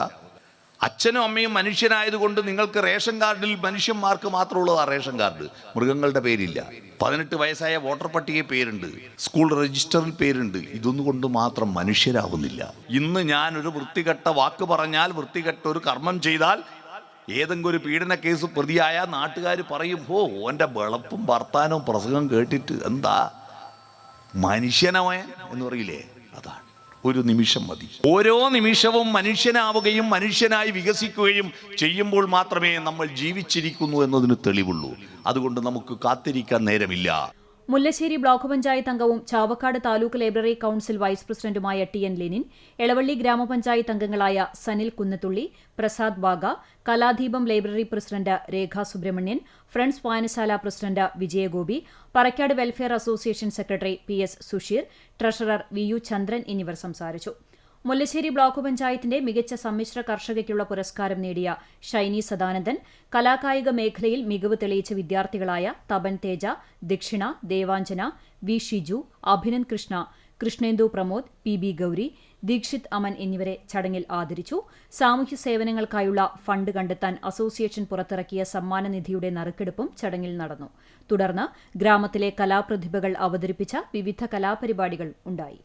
അച്ഛനും അമ്മയും മനുഷ്യനായതുകൊണ്ട് നിങ്ങൾക്ക് റേഷൻ കാർഡിൽ മനുഷ്യന്മാർക്ക് മാത്രമുള്ളത് ആ റേഷൻ കാർഡ്, മൃഗങ്ങളുടെ പേരില്ല. 18 വയസ്സായ വോട്ടർ പട്ടികയിൽ പേരുണ്ട്, സ്കൂൾ രജിസ്റ്ററിൽ പേരുണ്ട്. ഇതൊന്നും കൊണ്ട് മാത്രം മനുഷ്യരാവുന്നില്ല. ഇന്ന് ഞാനൊരു വൃത്തികെട്ട വാക്ക് പറഞ്ഞാൽ, വൃത്തികെട്ട ഒരു കർമ്മം ചെയ്താൽ, ഏതെങ്കിലും ഒരു പീഡന കേസ് പ്രതിയായ നാട്ടുകാർ പറയും, ഓൻ്റെ വെളുപ്പും വർത്താനവും പ്രസംഗം കേട്ടിട്ട് എന്താ മനുഷ്യനവൻ എന്ന് പറയില്ലേ? അതാണ്. ഒരു നിമിഷം മതി. ഓരോ നിമിഷവും മനുഷ്യനാവുകയും മനുഷ്യനായി വികസിക്കുകയും ചെയ്യുമ്പോൾ മാത്രമേ നമ്മൾ ജീവിച്ചിരിക്കുന്നു എന്നതിന് തെളിവുള്ളൂ. അതുകൊണ്ട് നമുക്ക് കാത്തിരിക്കാൻ നേരമില്ല. മുല്ലശ്ശേരി ബ്ലോക്ക് പഞ്ചായത്ത് അംഗവും Chavakkad taluk library council vice പ്രസിഡന്റുമായ TN ലെനിൻ, എളവള്ളി ഗ്രാമപഞ്ചായത്ത് അംഗങ്ങളായ Sanil Kunnathully, Prasad Baga, Kaladeepam library president Rekha Subramanian, friends വായനശാല president Vijayagopi, Parakkad welfare association secretary PS Susheer, treasurer VU Chandran എന്നിവർ സംസാരിച്ചു. മുല്ലശ്ശേരി ബ്ലോക്ക് പഞ്ചായത്തിന്റെ മികച്ച സമ്മിശ്ര കർഷകയ്ക്കുള്ള പുരസ്കാരം നേടിയ ഷൈനി സദാനന്ദൻ, കലാകായിക മേഖലയിൽ മികവ് തെളിയിച്ച വിദ്യാർത്ഥികളായ Thapan Theja, Dakshina, Devanjana, V Shiju, Abhinand Krishna, Krishnendu Pramod, P B Gowri, Dikshith Aman എന്നിവരെ ചടങ്ങിൽ ആദരിച്ചു. സാമൂഹ്യ സേവനങ്ങൾക്കായുള്ള ഫണ്ട് കണ്ടെത്താൻ അസോസിയേഷൻ പുറത്തിറക്കിയ സമ്മാനനിധിയുടെ നറുക്കെടുപ്പും ചടങ്ങിൽ നടന്നു. തുടർന്ന് ഗ്രാമത്തിലെ കലാപ്രതിഭകൾ അവതരിപ്പിച്ച വിവിധ കലാപരിപാടികൾ ഉണ്ടായി.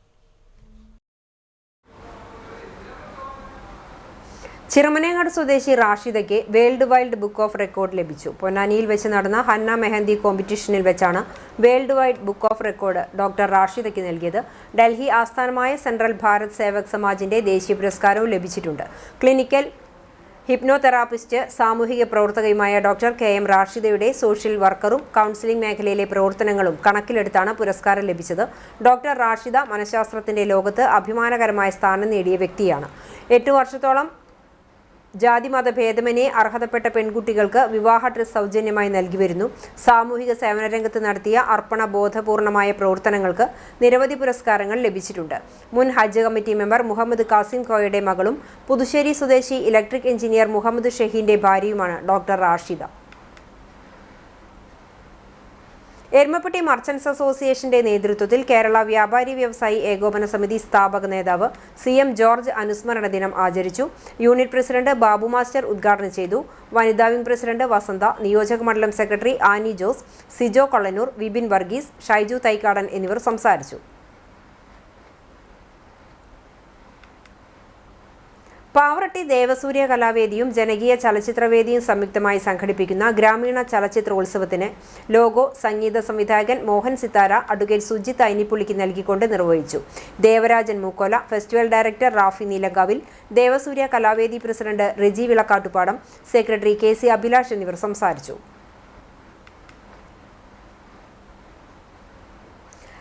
ചിറമനേങ്ങാട് സ്വദേശി റാഷിദയ്ക്ക് world wild book of record ലഭിച്ചു. പൊന്നാനിയിൽ വെച്ച് നടന്ന ഹന്ന മെഹന്തി കോമ്പറ്റീഷനിൽ വെച്ചാണ് world wide book of record doctor റാഷിദയ്ക്ക് നൽകിയത്. ഡൽഹി ആസ്ഥാനമായ സെൻട്രൽ ഭാരത് സേവക് സമാജിന്റെ ദേശീയ പുരസ്കാരവും ലഭിച്ചിട്ടുണ്ട്. ക്ലിനിക്കൽ ഹിപ്നോതെറാപ്പിസ്റ്റ്, സാമൂഹിക പ്രവർത്തകയുമായ ഡോക്ടർ KM റാഷിദയുടെ സോഷ്യൽ വർക്കറും കൗൺസിലിംഗ് മേഖലയിലെ പ്രവർത്തനങ്ങളും കണക്കിലെടുത്താണ് പുരസ്കാരം ലഭിച്ചത്. ഡോക്ടർ റാഷിദ മനഃശാസ്ത്രത്തിന്റെ ലോകത്ത് അഭിമാനകരമായ സ്ഥാനം നേടിയ വ്യക്തിയാണ്. 8 വർഷത്തോളം ജാതിമത ഭേദമന്യേ അർഹതപ്പെട്ട പെൺകുട്ടികൾക്ക് വിവാഹ ഡ്രസ് സൗജന്യമായി നൽകി വരുന്നു. സാമൂഹിക സേവന രംഗത്ത് നടത്തിയ അർപ്പണ ബോധപൂർണമായ പ്രവർത്തനങ്ങൾക്ക് നിരവധി പുരസ്കാരങ്ങൾ ലഭിച്ചിട്ടുണ്ട്. മുൻ ഹജ്ജ് കമ്മിറ്റി മെമ്പർ മുഹമ്മദ് കാസിം കോയയുടെ മകളും പുതുശ്ശേരി സ്വദേശി ഇലക്ട്രിക് എഞ്ചിനീയർ മുഹമ്മദ് ഷഹീന്റെ ഭാര്യയുമാണ് ഡോക്ടർ റാഷിദ. എരുമപ്പെട്ടി മർച്ചന്റ്സ് അസോസിയേഷന്റെ നേതൃത്വത്തിൽ കേരള വ്യാപാരി വ്യവസായി ഏകോപന സമിതി സ്ഥാപക നേതാവ് CM ജോർജ് അനുസ്മരണ ദിനം ആചരിച്ചു. യൂണിറ്റ് പ്രസിഡന്റ് ബാബു മാസ്റ്റർ ഉദ്ഘാടനം ചെയ്തു. വനിതാ വിംഗ് പ്രസിഡന്റ് വസന്ത, നിയോജക മണ്ഡലം സെക്രട്ടറി ആനി ജോസ്, സിജോ കൊള്ളനൂർ, വിപിൻ വർഗീസ്, ഷൈജു തൈക്കാടൻ എന്നിവർ സംസാരിച്ചു. പാവറട്ടി ദേവസൂര്യ കലാവേദിയും ജനകീയ ചലച്ചിത്രവേദിയും സംയുക്തമായി സംഘടിപ്പിക്കുന്ന ഗ്രാമീണ ചലച്ചിത്രോത്സവത്തിന് ലോഗോ സംഗീത സംവിധായകൻ മോഹൻ സിത്താര അഡ്വക്കേറ്റ് സുജിത്ത് ഐനിപ്പുള്ളിക്ക് നൽകിക്കൊണ്ട് നിർവഹിച്ചു. Devarajan Mookkola, festival director Rafi Neelankavil, Devasurya Kalavedi president Reji Vilakkattupadam, secretary KC Abhilash എന്നിവർ സംസാരിച്ചു.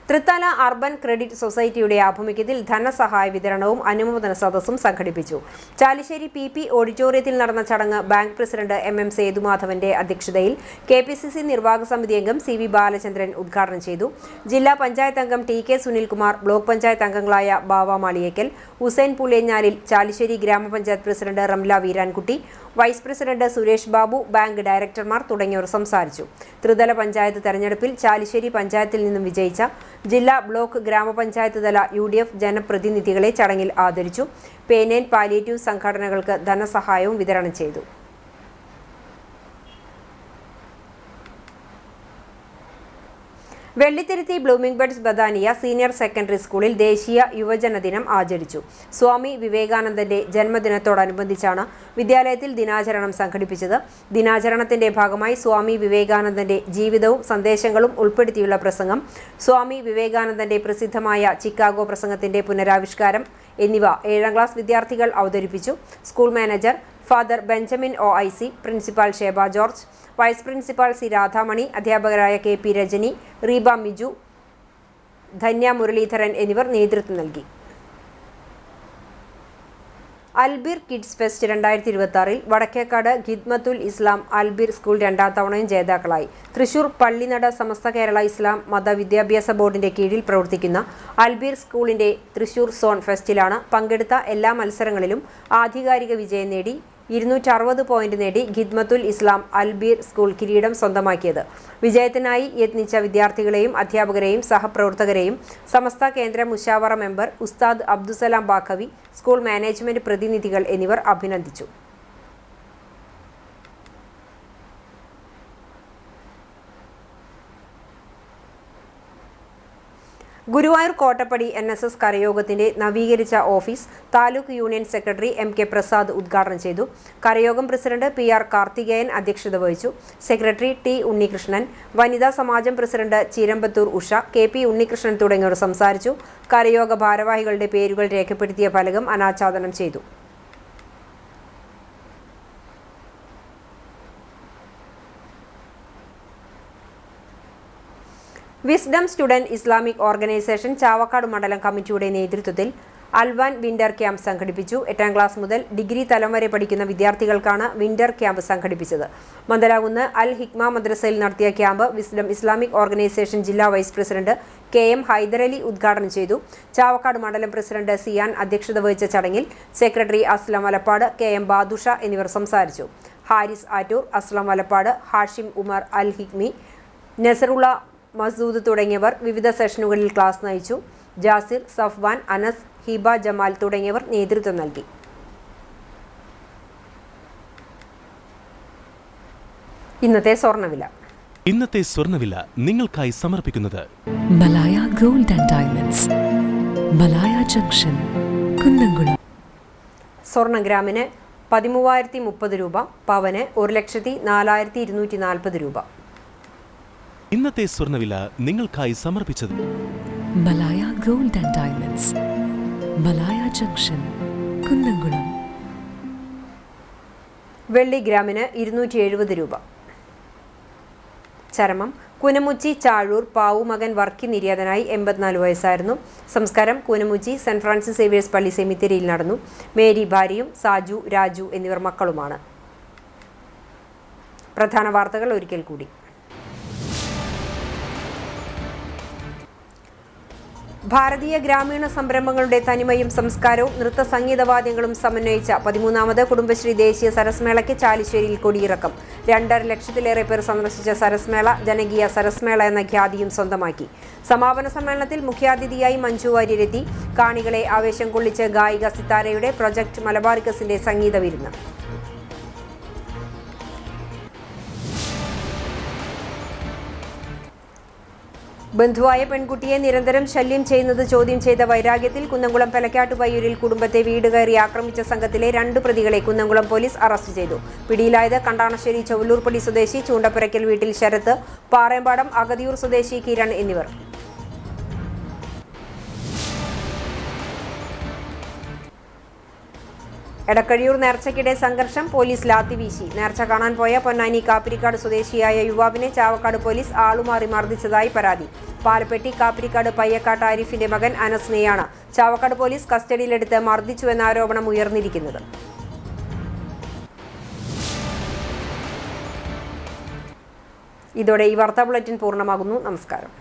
തൃത്താല അർബൻ ക്രെഡിറ്റ് സൊസൈറ്റിയുടെ ആഭിമുഖ്യത്തിൽ ധനസഹായ വിതരണവും അനുമോദന സദസ്സും സംഘടിപ്പിച്ചു. ചാലിശ്ശേരി PP ഓഡിറ്റോറിയത്തിൽ നടന്ന ചടങ്ങ് ബാങ്ക് പ്രസിഡന്റ് MM സേതുമാധവന്റെ അധ്യക്ഷതയിൽ KPCC നിർവാഹക സമിതി അംഗം CV ബാലചന്ദ്രൻ ഉദ്ഘാടനം ചെയ്തു. ജില്ലാ പഞ്ചായത്ത് അംഗം TK സുനിൽകുമാർ, ബ്ലോക്ക് പഞ്ചായത്ത് അംഗങ്ങളായ ബാവ മാളിയേക്കൽ, ഹുസൈൻ പുള്ളിയഞ്ഞാലിൽ, ചാലിശ്ശേരി ഗ്രാമപഞ്ചായത്ത് president Ramla Veerankutty, vice president Suresh Babu, bank ഡയറക്ടർമാർ തുടങ്ങിയവർ സംസാരിച്ചു. ത്രിതല പഞ്ചായത്ത് തെരഞ്ഞെടുപ്പിൽ ചാലിശ്ശേരി പഞ്ചായത്തിൽ നിന്നും വിജയിച്ച ജില്ലാ, ബ്ലോക്ക്, ഗ്രാമപഞ്ചായത്ത് തല UDF ജനപ്രതിനിധികളെ ചടങ്ങിൽ ആദരിച്ചു. പേനേൻ പാലിയേറ്റീവ് സംഘടനകൾക്ക് ധനസഹായവും വിതരണം ചെയ്തു. Vellithiruthi blooming buds Badania senior secondary സ്കൂളിൽ ദേശീയ യുവജന ദിനം ആചരിച്ചു. സ്വാമി വിവേകാനന്ദന്റെ ജന്മദിനത്തോടനുബന്ധിച്ചാണ് വിദ്യാലയത്തിൽ ദിനാചരണം സംഘടിപ്പിച്ചത്. ദിനാചരണത്തിന്റെ ഭാഗമായി സ്വാമി വിവേകാനന്ദന്റെ ജീവിതവും സന്ദേശങ്ങളും ഉൾപ്പെടുത്തിയുള്ള പ്രസംഗം, സ്വാമി വിവേകാനന്ദന്റെ പ്രസിദ്ധമായ ചിക്കാഗോ പ്രസംഗത്തിന്റെ പുനരാവിഷ്കാരം എന്നിവ 7ാം ക്ലാസ് വിദ്യാർത്ഥികൾ അവതരിപ്പിച്ചു. School manager father Benjamin OIC, principal Sheba George, vice principal C Radhamani, അധ്യാപകരായ KP രജനി, റീബ മിജു, ധന്യ മുരളീധരൻ എന്നിവർ നേതൃത്വം നൽകി. അൽബീർ കിഡ്സ് ഫെസ്റ്റ് 2026 വടക്കേക്കാട് ഖിദ്മത്തുൽ ഇസ്ലാം അൽബീർ സ്കൂൾ 2ാം തവണയും ജേതാക്കളായി. തൃശൂർ പള്ളിനട സമസ്ത കേരള ഇസ്ലാം മത വിദ്യാഭ്യാസ ബോർഡിന്റെ കീഴിൽ പ്രവർത്തിക്കുന്ന അൽബീർ സ്കൂളിന്റെ തൃശൂർ സോൺ ഫെസ്റ്റിലാണ് പങ്കെടുത്ത എല്ലാ മത്സരങ്ങളിലും ആധികാരിക വിജയം നേടി 260 പോയിന്റ് നേടി ഖിദ്മത്തുൽ ഇസ്ലാം അൽബീർ സ്കൂൾ കിരീടം സ്വന്തമാക്കിയത്. വിജയത്തിനായി യത്നിച്ച വിദ്യാർത്ഥികളെയും അധ്യാപകരെയും സഹപ്രവർത്തകരെയും സമസ്ത കേന്ദ്ര മുശാവറ മെമ്പർ ഉസ്താദ് അബ്ദുസലാം ബാഖവി, സ്കൂൾ മാനേജ്മെന്റ് പ്രതിനിധികൾ എന്നിവർ അഭിനന്ദിച്ചു. ഗുരുവായൂർ കോട്ടപ്പടി NSS കരയോഗത്തിന്റെ നവീകരിച്ച office taluk union secretary MK Prasad ഉദ്ഘാടനം ചെയ്തു. കരയോഗം പ്രസിഡന്റ് PR കാർത്തികേയൻ അധ്യക്ഷത വഹിച്ചു. സെക്രട്ടറി T ഉണ്ണികൃഷ്ണൻ, വനിതാ സമാജം പ്രസിഡന്റ് ചീരമ്പത്തൂർ ഉഷ, KP ഉണ്ണികൃഷ്ണൻ തുടങ്ങിയവർ സംസാരിച്ചു. കരയോഗ ഭാരവാഹികളുടെ പേരുകൾ രേഖപ്പെടുത്തിയ ഫലകം അനാച്ഛാദനം ചെയ്തു. Wisdom student Islamic organisation Chavakkad മണ്ഡലം കമ്മിറ്റിയുടെ നേതൃത്വത്തിൽ അൽവാൻ വിന്റർ ക്യാമ്പ് സംഘടിപ്പിച്ചു. 8ാം ക്ലാസ് മുതൽ ഡിഗ്രി തലം വരെ പഠിക്കുന്ന വിദ്യാർത്ഥികൾക്കാണ് വിന്റർ ക്യാമ്പ് സംഘടിപ്പിച്ചത്. മന്ദലാകുന്ന് അൽ ഹിക്മ മദ്രസയിൽ നടത്തിയ ക്യാമ്പ് വിസ്ഡം ഇസ്ലാമിക് ഓർഗനൈസേഷൻ ജില്ലാ വൈസ് പ്രസിഡന്റ് KM ഹൈദരലി ഉദ്ഘാടനം ചെയ്തു. ചാവക്കാട് മണ്ഡലം പ്രസിഡന്റ് സിയാൻ അധ്യക്ഷത വഹിച്ച ചടങ്ങിൽ സെക്രട്ടറി അസ്ലം വലപ്പാട്, KM ബാദുഷ എന്നിവർ സംസാരിച്ചു. ഹാരിസ് ആറ്റൂർ, അസ്ലം വലപ്പാട്, ഹാഷിം ഉമർ അൽ ഹിക്മി, നസറുള്ള മസൂദ് തുടങ്ങിയവർ വിവിധ സെഷനുകളിൽ ക്ലാസ് നയിച്ചു. ജാസിർ, സഫ്വാൻ, അനസ്, ഹിബ, ജമാൽ തുടങ്ങിയവർ നേതൃത്വം നൽകി. ഇന്നത്തെ സ്വർണ്ണവില നിങ്ങൾക്കായി സമർപ്പിക്കുന്നത് Malaya gold and diamonds, Malaya junction, Kunnamkulam. സ്വർണ്ണ ഗ്രാമിന് 13,030 രൂപ, പവന് 1,04,240 രൂപ. ഇന്നത്തെ സ്വർണ്ണവില നിങ്ങൾക്കായി സമർപ്പിച്ചത് Malaya gold and diamonds, Malaya junction, Kunnamkulam. വെള്ളി ഗ്രാമിന് 270 രൂപ. ചരമം കൂനമുച്ചി ചാഴൂർ പാവുമകൻ വർക്കി നിര്യാതനായി 84 വയസ്സായിരുന്നു. സംസ്കാരം കൂനമുച്ചി സെന്റ് ഫ്രാൻസിസ് സേവിയേഴ്സ് പള്ളി സെമിത്തേരിയിൽ നടന്നു. മേരി ഭാര്യയും സാജു, രാജു എന്നിവർ മക്കളുമാണ്. പ്രധാന വാർത്തകൾ ഒരിക്കൽ കൂടി. ഭാരതീയ ഗ്രാമീണ സംരംഭങ്ങളുടെ തനിമയും സംസ്കാരവും നൃത്ത സംഗീതവാദ്യങ്ങളും സമന്വയിച്ച 13ാമത് കുടുംബശ്രീ ദേശീയ സരസ്മേളയ്ക്ക് ചാലിശ്ശേരിയിൽ കൊടിയിറക്കം. 2.5 ലക്ഷത്തിലേറെ പേർ സന്ദർശിച്ച സരസ്മേള ജനകീയ സരസ്മേള എന്ന ഖ്യാതിയും സ്വന്തമാക്കി. സമാപന സമ്മേളനത്തിൽ മുഖ്യാതിഥിയായി മഞ്ജു വാര്യരെത്തി. കാണികളെ ആവേശം കൊള്ളിച്ച് ഗായിക സിത്താരയുടെ പ്രൊജക്ട് മലബാറിക്കസിന്റെ സംഗീത വിരുന്ന്. ബന്ധുവായ പെൺകുട്ടിയെ നിരന്തരം ശല്യം ചെയ്യുന്നത് ചോദ്യം ചെയ്ത വൈരാഗ്യത്തിൽ കുന്നംകുളം പെലക്കാട്ടുപയ്യൂരിൽ കുടുംബത്തെ വീട് കയറി ആക്രമിച്ച സംഘത്തിലെ 2 പ്രതികളെ കുന്നംകുളം പോലീസ് അറസ്റ്റ് ചെയ്തു. പിടിയിലായത് കണ്ടാണശ്ശേരി ചൊവ്വലൂർപ്പടി സ്വദേശി ചൂണ്ടപ്പുരയ്ക്കൽ വീട്ടിൽ ശരത്ത്, പാറേമ്പാടം അഗതിയൂർ സ്വദേശി കിരൺ എന്നിവർ. എടക്കഴിയൂർ നേർച്ചയ്ക്കിടെ സംഘർഷം, പോലീസ് ലാത്തി വീശി. നേർച്ച കാണാൻ പോയ പൊന്നാനി കാപ്പിരിക്കാട് സ്വദേശിയായ യുവാവിനെ ചാവക്കാട് പോലീസ് ആളുമാറി മർദ്ദിച്ചതായി പരാതി. പാലപ്പെട്ടി കാപ്പിരിക്കാട് പയ്യക്കാട്ട് ആരിഫിന്റെ മകൻ അനസ്നെയാണ് ചാവക്കാട് പോലീസ് കസ്റ്റഡിയിലെടുത്ത് മർദ്ദിച്ചുവെന്ന ആരോപണം ഉയർന്നിരിക്കുന്നത്. ഇതോടെ ഈ വാർത്താ ബുള്ളറ്റിൻ പൂർണ്ണമാകുന്നു. നമസ്കാരം.